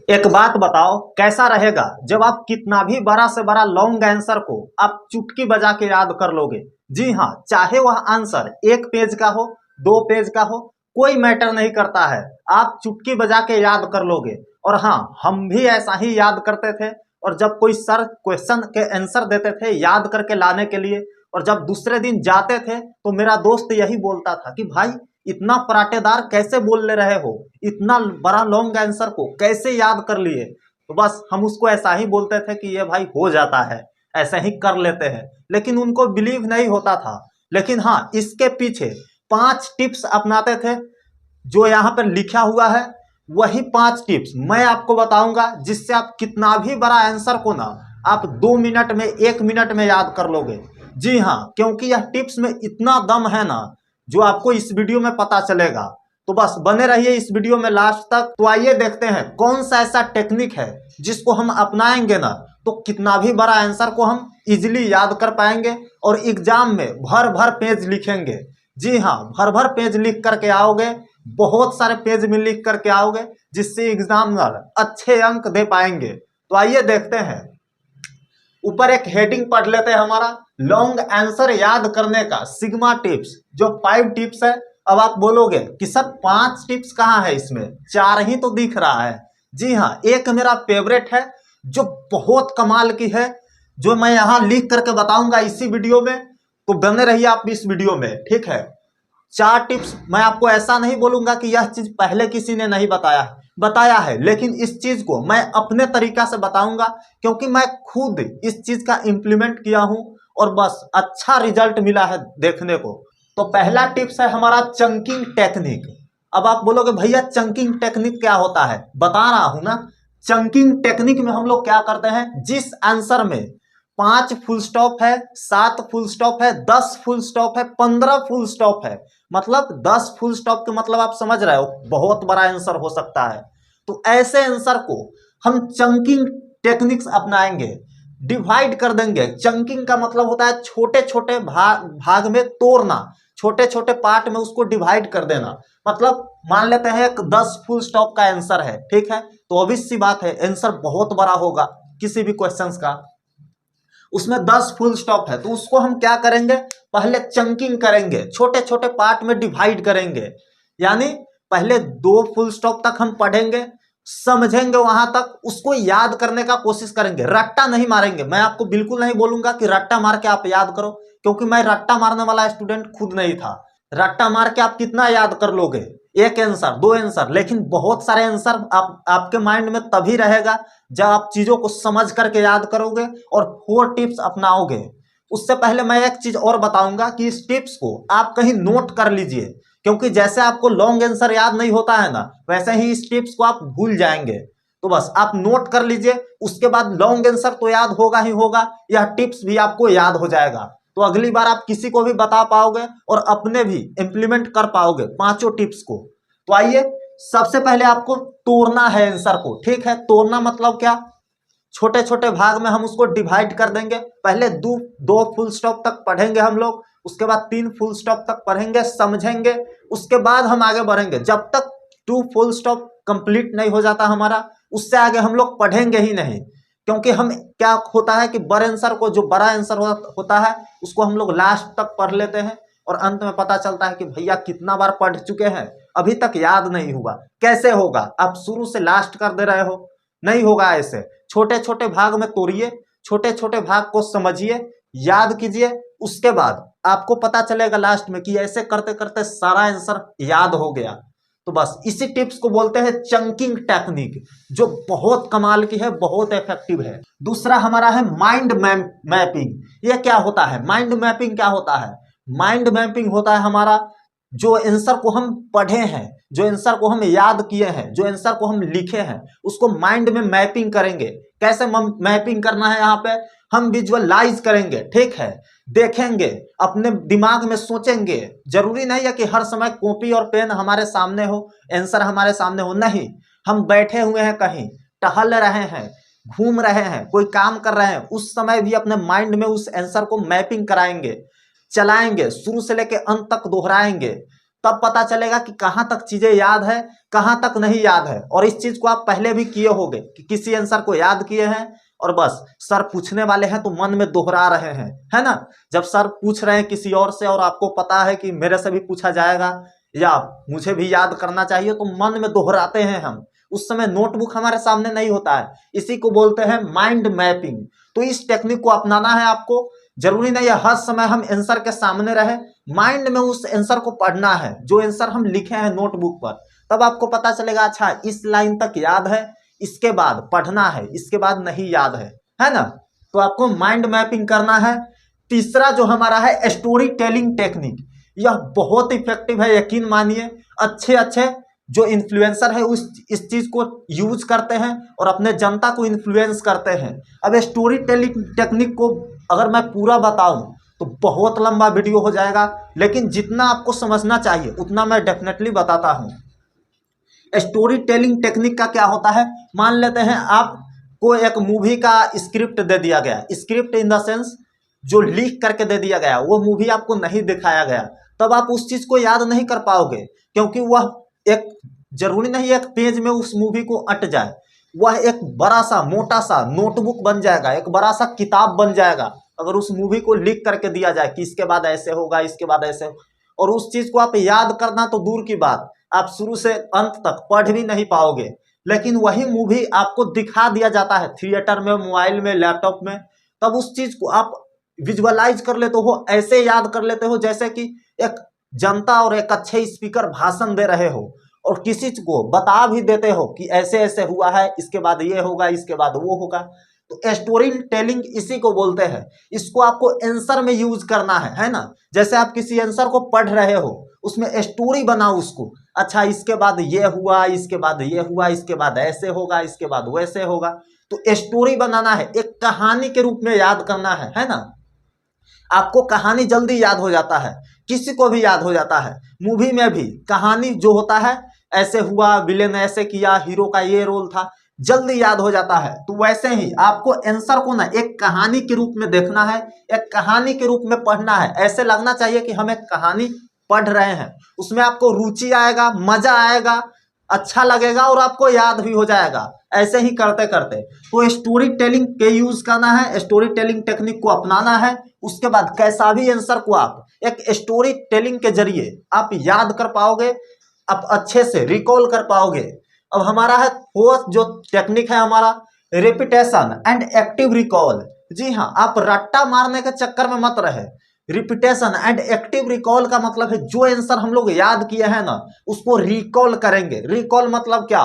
एक बात बताओ, कैसा रहेगा जब आप कितना भी बड़ा से बड़ा लॉन्ग आंसर को आप चुटकी बजा के याद कर लोगे। जी हाँ, चाहे वह आंसर 1 पेज का हो, 2 पेज का हो, कोई मैटर नहीं करता है, आप चुटकी बजा के याद कर लोगे। और हाँ, हम भी ऐसा ही याद करते थे। और जब कोई सर क्वेश्चन के आंसर देते थे याद करके लाने के लिए, और जब दूसरे दिन जाते थे तो मेरा दोस्त यही बोलता था कि भाई इतना पराठेदार कैसे बोल ले रहे हो, इतना बड़ा लॉन्ग आंसर को कैसे याद कर लिए। तो बस हम उसको ऐसा ही बोलते थे कि ये भाई हो जाता है, ऐसे ही कर लेते हैं। लेकिन उनको बिलीव नहीं होता था। लेकिन हाँ, इसके पीछे 5 टिप्स अपनाते थे जो यहाँ पर लिखा हुआ है। वही 5 टिप्स मैं आपको बताऊंगा, जिससे आप कितना भी बड़ा आंसर को ना आप 2 मिनट में 1 मिनट में याद कर लोगे। जी हाँ, क्योंकि यह टिप्स में इतना दम है ना, जो आपको इस वीडियो में पता चलेगा। तो बस बने रहिए इस वीडियो में लास्ट तक। तो आइए देखते हैं कौन सा ऐसा टेक्निक है जिसको हम अपनाएंगे ना तो कितना भी बड़ा आंसर को हम इजिली याद कर पाएंगे और एग्जाम में भर भर पेज लिखेंगे। जी हाँ, भर भर पेज लिख करके आओगे, बहुत सारे पेज में लिख करके आओगे, जिससे एग्जामिनर अच्छे अंक दे पाएंगे। तो आइए देखते हैं। ऊपर एक हेडिंग पढ़ लेते हैं हमारा, लॉन्ग आंसर याद करने का सिग्मा टिप्स, जो 5 टिप्स है। अब आप बोलोगे कि सर 5 टिप्स कहाँ है, इसमें 4 ही तो दिख रहा है। जी हाँ, एक मेरा फेवरेट है जो बहुत कमाल की है, जो मैं यहाँ लिख करके बताऊंगा इसी वीडियो में। तो बने रहिए आप इस वीडियो में, ठीक है। 4 टिप्स मैं आपको ऐसा नहीं बोलूंगा कि यह चीज पहले किसी ने नहीं बताया है, लेकिन इस चीज को मैं अपने तरीका से बताऊंगा, क्योंकि मैं खुद इस चीज का इम्प्लीमेंट किया हूं और बस अच्छा रिजल्ट मिला है देखने को। तो पहला टिप्स है हमारा चंकिंग टेक्निक। अब आप बोलोगे भैया चंकिंग टेक्निक क्या होता है, बता रहा हूं ना। चंकिंग टेक्निक में हम लोग क्या करते हैं, जिस आंसर में 5 फुल स्टॉप है, 7 फुल स्टॉप है, 10 फुल स्टॉप है, 15 फुल स्टॉप है, मतलब 10 फुल स्टॉप के मतलब आप समझ रहे हो बहुत बड़ा आंसर हो सकता है। तो ऐसे आंसर को हम चंकिंग टेक्निक्स अपनाएंगे, डिवाइड कर देंगे। चंकिंग का मतलब होता है छोटे छोटे भाग में तोड़ना, छोटे छोटे पार्ट में उसको डिवाइड कर देना। मतलब मान लेते हैं एक 10 फुल स्टॉप का आंसर है, ठीक है, तो ऑब्वियस सी बात है आंसर बहुत बड़ा होगा किसी भी क्वेश्चन का। उसमें 10 फुल स्टॉप है तो उसको हम क्या करेंगे, पहले चंकिंग करेंगे, छोटे छोटे पार्ट में डिवाइड करेंगे। यानी पहले 2 फुल स्टॉप तक हम पढ़ेंगे, समझेंगे, वहां तक उसको याद करने का कोशिश करेंगे, रट्टा नहीं मारेंगे। मैं आपको बिल्कुल नहीं बोलूंगा कि रट्टा मार के आप याद करो, क्योंकि मैं रट्टा मारने वाला स्टूडेंट खुद नहीं था। रट्टा मार के आप कितना याद कर लोगे, एक आंसर 2 आंसर, लेकिन बहुत सारे आंसर आपके माइंड में तभी रहेगा जब आप चीजों को समझ करके याद करोगे और 4 टिप्स अपनाओगे। उससे पहले मैं एक चीज और बताऊंगा कि इस टिप्स को आप कहीं नोट कर लीजिए, क्योंकि जैसे आपको लॉन्ग आंसर याद नहीं होता है ना, वैसे ही इस टिप्स को आप भूल जाएंगे। तो बस आप नोट कर लीजिए, उसके बाद लॉन्ग आंसर तो याद होगा ही होगा, यह टिप्स भी आपको याद हो जाएगा। तो अगली बार आप किसी को भी बता पाओगे और अपने भी इंप्लीमेंट कर पाओगे 5 टिप्स को। तो आइए, सबसे पहले आपको तोड़ना है आंसर को, ठीक है। तोड़ना मतलब क्या, छोटे छोटे भाग में हम उसको डिवाइड कर देंगे। पहले 2 फुल स्टॉप तक पढ़ेंगे हम लोग, उसके बाद 3 फुल स्टॉप तक पढ़ेंगे, समझेंगे, उसके बाद हम आगे बढ़ेंगे। जब तक 2 फुल स्टॉप कंप्लीट नहीं हो जाता हमारा, उससे आगे हम लोग पढ़ेंगे ही नहीं। क्योंकि हम क्या होता है कि बड़े आंसर को, जो बड़ा आंसर होता है उसको हम लोग लास्ट तक पढ़ लेते हैं और अंत में पता चलता है कि भैया कितना बार पढ़ चुके हैं, अभी तक याद नहीं हुआ। कैसे होगा, आप शुरू से लास्ट कर दे रहे हो, नहीं होगा ऐसे। छोटे छोटे भाग में तोड़िए, छोटे छोटे भाग को समझिए, याद कीजिए, उसके बाद आपको पता चलेगा लास्ट में कि ऐसे करते करते सारा आंसर याद हो गया। तो बस इसी टिप्स को बोलते हैं चंकिंग टेक्निक, जो बहुत कमाल की है, बहुत इफेक्टिव है। दूसरा हमारा है माइंड मैपिंग। ये क्या होता है, माइंड मैपिंग क्या होता है, माइंड मैपिंग होता है हमारा जो आंसर को हम पढ़े हैं, जो आंसर को हम याद किए हैं, जो आंसर को हम लिखे हैं, उसको माइंड में मैपिंग करेंगे। कैसे मैपिंग करना है, यहाँ पे हम विजुअलाइज करेंगे, ठीक है, देखेंगे, अपने दिमाग में सोचेंगे। जरूरी नहीं है कि हर समय कॉपी और पेन हमारे सामने हो, आंसर हमारे सामने हो, नहीं। हम बैठे हुए हैं कहीं, टहल रहे हैं, घूम रहे हैं, कोई काम कर रहे हैं, उस समय भी अपने माइंड में उस आंसर को मैपिंग कराएंगे, चलाएंगे, शुरू से लेकर अंत तक दोहराएंगे। तब पता चलेगा कि कहाँ तक चीजें याद है, कहाँ तक नहीं याद है। और इस चीज को आप पहले भी किए होंगे कि किसी आंसर को याद किए हैं और बस सर पूछने वाले हैं तो मन में दोहरा रहे हैं, है ना। जब सर पूछ रहे हैं किसी और से और आपको पता है कि मेरे से भी पूछा जाएगा या मुझे भी याद करना चाहिए, तो मन में दोहराते हैं हम। उस समय नोटबुक हमारे सामने नहीं होता है, इसी को बोलते हैं माइंड मैपिंग। तो इस टेक्निक को अपनाना है आपको। जरूरी नहीं है हर समय हम आंसर के सामने रहे, माइंड में उस आंसर को पढ़ना है जो आंसर हम लिखे हैं नोटबुक पर। तब आपको पता चलेगा अच्छा इस लाइन तक याद है, इसके बाद पढ़ना है, इसके बाद नहीं याद है ना। तो आपको माइंड मैपिंग करना है। तीसरा जो हमारा है स्टोरी टेलिंग टेक्निक, यह बहुत इफेक्टिव है, यकीन मानिए। अच्छे अच्छे जो इन्फ्लुएंसर है उस इस चीज को यूज करते हैं और अपने जनता को इन्फ्लुएंस करते हैं। अब स्टोरी टेलिंग टेक्निक को अगर मैं पूरा बताऊं तो बहुत लंबा वीडियो हो जाएगा, लेकिन जितना आपको समझना चाहिए उतना मैं डेफिनेटली बताता हूं। स्टोरी टेलिंग टेक्निक का क्या होता है, मान लेते हैं आपको एक मूवी का स्क्रिप्ट दे दिया गया, स्क्रिप्ट इन द सेंस जो लिख करके दे दिया गया, वो मूवी आपको नहीं दिखाया गया, तब आप उस चीज को याद नहीं कर पाओगे, क्योंकि वह एक जरूरी नहीं एक पेज में उस मूवी को अट जाए, वह एक बड़ा सा मोटा सा नोटबुक बन जाएगा, एक बड़ा सा किताब बन जाएगा। अगर उस मूवी को लिख करके दिया जाए कि इसके बाद ऐसे होगा, इसके बाद ऐसे, और उस चीज को आप याद करना तो दूर की बात, आप शुरू से अंत तक पढ़ भी नहीं पाओगे। लेकिन वही मूवी आपको दिखा दिया जाता है थिएटर में, मोबाइल में, लैपटॉप में, तब उस चीज को आप विजुअलाइज कर लेते हो, ऐसे याद कर लेते हो जैसे कि एक जनता और एक अच्छे स्पीकर भाषण दे रहे हो और किसी को बता भी देते हो कि ऐसे ऐसे हुआ है, इसके बाद ये होगा, इसके बाद वो होगा। तो स्टोरी टेलिंग इसी को बोलते हैं। इसको आपको आंसर में यूज करना है ना। जैसे आप किसी आंसर को पढ़ रहे हो, उसमें स्टोरी बनाओ उसको, अच्छा इसके बाद ये हुआ, इसके बाद ये हुआ, इसके बाद ऐसे होगा, इसके बाद वैसे होगा। तो स्टोरी बनाना है, एक कहानी के रूप में याद करना है ना। आपको कहानी जल्दी याद हो जाता है, किसी को भी याद हो जाता है। मूवी में भी कहानी जो होता है, ऐसे हुआ, विलेन ऐसे किया, हीरो का ये रोल था, जल्दी याद हो जाता है। तो वैसे ही आपको आंसर को ना एक कहानी के रूप में देखना है, एक कहानी के रूप में पढ़ना है। ऐसे लगना चाहिए कि हम एक कहानी पढ़ रहे हैं, उसमें आपको रुचि आएगा, मजा आएगा, अच्छा लगेगा और आपको याद भी हो जाएगा। ऐसे ही करते करते तो स्टोरी टेलिंग के यूज करना है, स्टोरी टेलिंग टेक्निक को अपनाना है। उसके बाद कैसा भी आंसर को आप एक स्टोरी टेलिंग के जरिए आप याद कर पाओगे, आप अच्छे से रिकॉल कर पाओगे। अब हमारा है फोर्थ जो टेक्निक है हमारा, रिपीटेशन एंड एक्टिव रिकॉल। जी हाँ, आप रट्टा मारने के चक्कर में मत रहे। रिपीटेशन एंड एक्टिव रिकॉल का मतलब है जो आंसर हम लोग याद किए हैं ना, उसको रिकॉल करेंगे। रिकॉल मतलब क्या,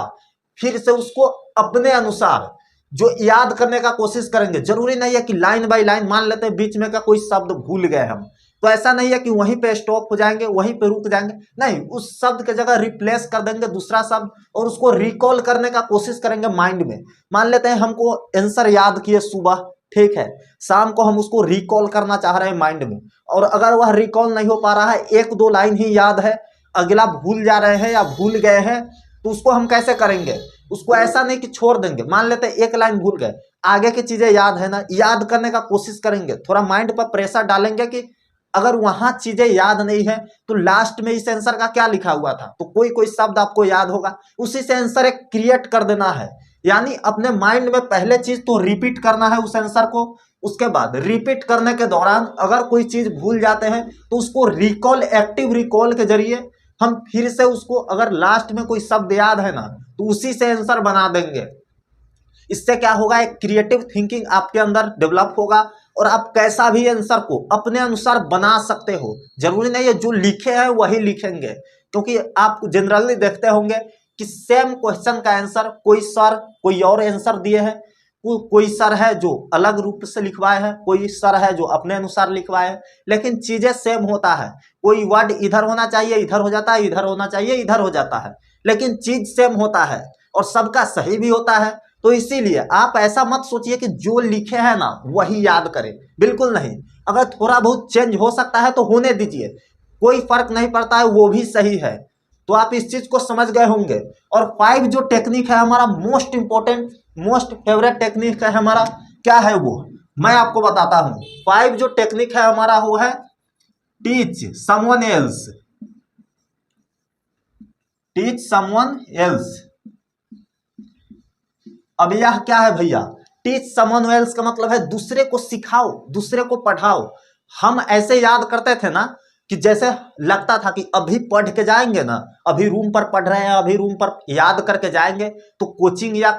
फिर से उसको अपने अनुसार जो याद करने का कोशिश करेंगे। जरूरी नहीं है कि लाइन बाय लाइन, मान लेते हैं बीच में का कोई शब्द भूल गए हम, तो ऐसा नहीं है कि वहीं पे स्टॉप हो जाएंगे, वहीं पे रुक जाएंगे, नहीं, उस शब्द के जगह रिप्लेस कर देंगे दूसरा शब्द और उसको रिकॉल करने का कोशिश करेंगे माइंड में। मान लेते हैं हमको आंसर याद किए सुबह, ठीक है, शाम को हम उसको रिकॉल करना चाह रहे हैं माइंड में, और अगर वह रिकॉल नहीं हो पा रहा है, एक दो लाइन ही याद है, अगला भूल जा रहे हैं या भूल गए हैं, तो उसको हम कैसे करेंगे, उसको ऐसा नहीं कि छोड़ देंगे। मान लेते हैं एक लाइन भूल गए, आगे की चीजें याद है ना, याद करने का कोशिश करेंगे, थोड़ा माइंड पर प्रेशर डालेंगे कि अगर वहां चीजें याद नहीं है तो लास्ट में इस आंसर का क्या लिखा हुआ था, तो कोई कोई शब्द आपको याद होगा, उसी से आंसर एक क्रिएट कर देना है। यानी अपने माइंड में पहले चीज तो रिपीट करना है उस आंसर को, उसके बाद रिपीट करने के दौरान अगर कोई चीज भूल जाते हैं तो उसको रिकॉल, एक्टिव रिकॉल के जरिए हम फिर से उसको, अगर लास्ट में कोई शब्द याद है ना, तो उसी से आंसर बना देंगे। इससे क्या होगा, एक क्रिएटिव थिंकिंग आपके अंदर डेवलप होगा और आप कैसा भी आंसर को अपने अनुसार बना सकते हो। जरूरी नहीं है जो लिखे हैं वही लिखेंगे, क्योंकि आप जनरली देखते होंगे कि सेम क्वेश्चन का आंसर कोई सर कोई और आंसर दिए हैं, कोई सर है जो अलग रूप से लिखवाए हैं, कोई सर है जो अपने अनुसार लिखवाए हैं, लेकिन चीजें सेम होता है। कोई वर्ड इधर होना चाहिए इधर हो जाता है, इधर होना चाहिए इधर हो जाता है, लेकिन चीज सेम होता है और सबका सही भी होता है। तो इसीलिए आप ऐसा मत सोचिए कि जो लिखे हैं ना वही याद करें, बिल्कुल नहीं। अगर थोड़ा बहुत चेंज हो सकता है तो होने दीजिए, कोई फर्क नहीं पड़ता है, वो भी सही है। तो आप इस चीज को समझ गए होंगे। और 5 जो टेक्निक है हमारा most important, most favourite technique है हमारा, क्या है वो मैं आपको बताता हूं। 5 जो टेक्निक है हमारा वो है teach someone else, teach someone else. अब यह क्या है भैया, टीच समवन एल्स का मतलब है दूसरे को सिखाओ, दूसरे को पढ़ाओ। हम ऐसे याद करते थे ना कि जैसे लगता था कि अभी पढ़ के जाएंगे ना, अभी रूम पर पढ़ रहे हैं, अभी रूम पर याद करके जाएंगे, तो कोचिंग या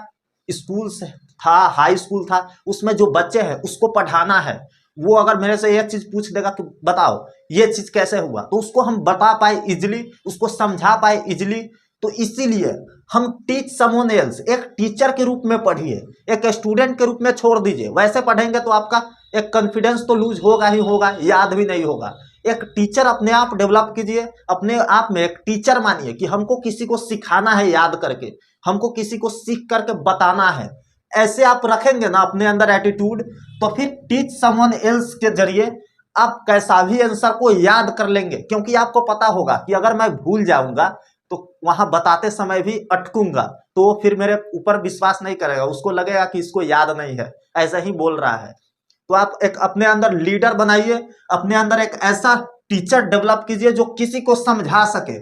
स्कूल से था, हाई स्कूल था, उसमें जो बच्चे हैं उसको पढ़ाना है। वो अगर मेरे से एक चीज पूछ देगा कि बताओ ये चीज कैसे हुआ, तो उसको हम बता पाए इजिली, उसको समझा पाए इजिली। तो इसीलिए हम टीच समवन एल्स, एक टीचर के रूप में पढ़िए, एक स्टूडेंट के रूप में छोड़ दीजिए। वैसे पढ़ेंगे तो आपका एक कॉन्फिडेंस तो लूज होगा ही होगा, याद भी नहीं होगा। एक टीचर अपने आप डेवलप कीजिए, अपने आप में एक टीचर मानिए कि हमको किसी को सिखाना है याद करके, हमको किसी को सीख करके बताना है। ऐसे आप रखेंगे ना अपने अंदर एटीट्यूड, तो फिर टीच समवन एल्स के जरिए आप कैसा भी आंसर को याद कर लेंगे। क्योंकि आपको पता होगा कि अगर मैं भूल जाऊंगा तो वहां बताते समय भी अटकूंगा, तो फिर मेरे ऊपर विश्वास नहीं करेगा, उसको लगेगा कि इसको याद नहीं है, ऐसा ही बोल रहा है। तो आप एक अपने अंदर लीडर बनाइए, अपने अंदर एक ऐसा टीचर डेवलप कीजिए जो किसी को समझा सके।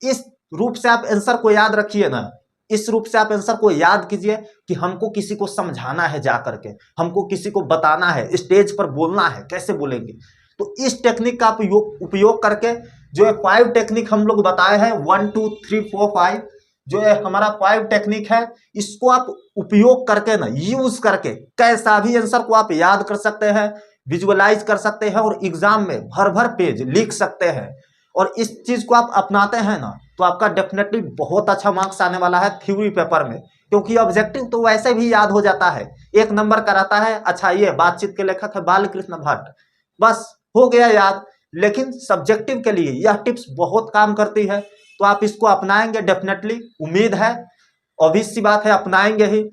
इस रूप से आप आंसर को याद रखिए ना, इस रूप से आप आंसर को याद कीजिए कि हमको किसी को समझाना है, जा करके हमको किसी को बताना है, स्टेज पर बोलना है, कैसे बोलेंगे। तो इस टेक्निक का आप उपयोग करके, जो है 5 टेक्निक हम लोग बताए हैं, 1 2 3 4 5, जो है हमारा 5 टेक्निक है, इसको आप उपयोग करके ना, यूज करके कैसा भी आंसर को आप याद कर सकते हैं, विजुअलाइज कर सकते हैं और एग्जाम में भर भर पेज लिख सकते हैं। और इस चीज को आप अपनाते हैं ना, तो आपका डेफिनेटली बहुत अच्छा मार्क्स आने वाला है थ्योरी पेपर में। क्योंकि ऑब्जेक्टिव तो वैसे भी याद हो जाता है, 1 नंबर का रहता है, अच्छा ये बातचीत के लेखक है बालकृष्ण भट्ट, बस हो गया याद। लेकिन सब्जेक्टिव के लिए यह टिप्स बहुत काम करती है, तो आप इसको अपनाएंगे डेफिनेटली, उम्मीद है, ऑब्वियस सी बात है अपनाएंगे ही।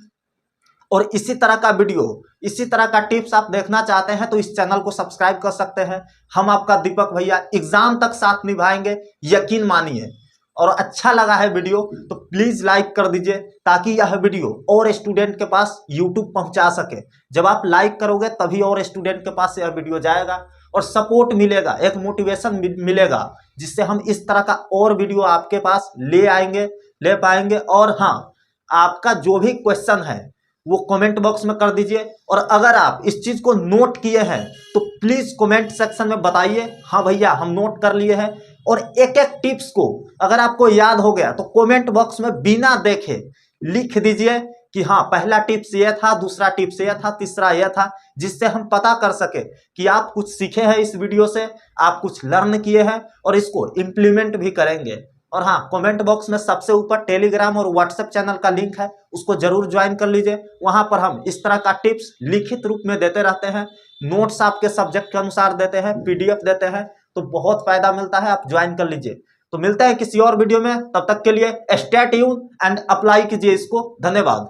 और इसी तरह का वीडियो, इसी तरह का टिप्स आप देखना चाहते हैं तो इस चैनल को सब्सक्राइब कर सकते हैं। हम आपका दीपक भैया एग्जाम तक साथ निभाएंगे, यकीन मानिए। और अच्छा लगा है वीडियो तो प्लीज लाइक कर दीजिए, ताकि यह वीडियो और स्टूडेंट के पास यूट्यूब पहुंचा सके। जब आप लाइक करोगे तभी और स्टूडेंट के पास यह वीडियो जाएगा और सपोर्ट मिलेगा, एक मोटिवेशन मिलेगा, जिससे हम इस तरह का और वीडियो आपके पास ले पाएंगे। और हाँ, आपका जो भी क्वेश्चन है वो कमेंट बॉक्स में कर दीजिए। और अगर आप इस चीज को नोट किए हैं तो प्लीज कमेंट सेक्शन में बताइए, हाँ भैया हम नोट कर लिए हैं। और एक एक टिप्स को अगर आपको याद हो गया तो कमेंट बॉक्स में बिना देखे लिख दीजिए कि हाँ पहला टिप्स ये था, दूसरा टिप्स ये था, तीसरा ये था, जिससे हम पता कर सके कि आप कुछ सीखे हैं इस वीडियो से, आप कुछ लर्न किए हैं और इसको इम्प्लीमेंट भी करेंगे। और हाँ, कमेंट बॉक्स में सबसे ऊपर टेलीग्राम और व्हाट्सएप चैनल का लिंक है, उसको जरूर ज्वाइन कर लीजिए। वहां पर हम इस तरह का टिप्स लिखित रूप में देते रहते हैं, नोट्स आपके सब्जेक्ट के अनुसार देते हैं, पीडीएफ देते हैं, तो बहुत फायदा मिलता है, आप ज्वाइन कर लीजिए। तो मिलते हैं किसी और वीडियो में, तब तक के लिए स्टे ट्यून्ड एंड अप्लाई कीजिए इसको। धन्यवाद।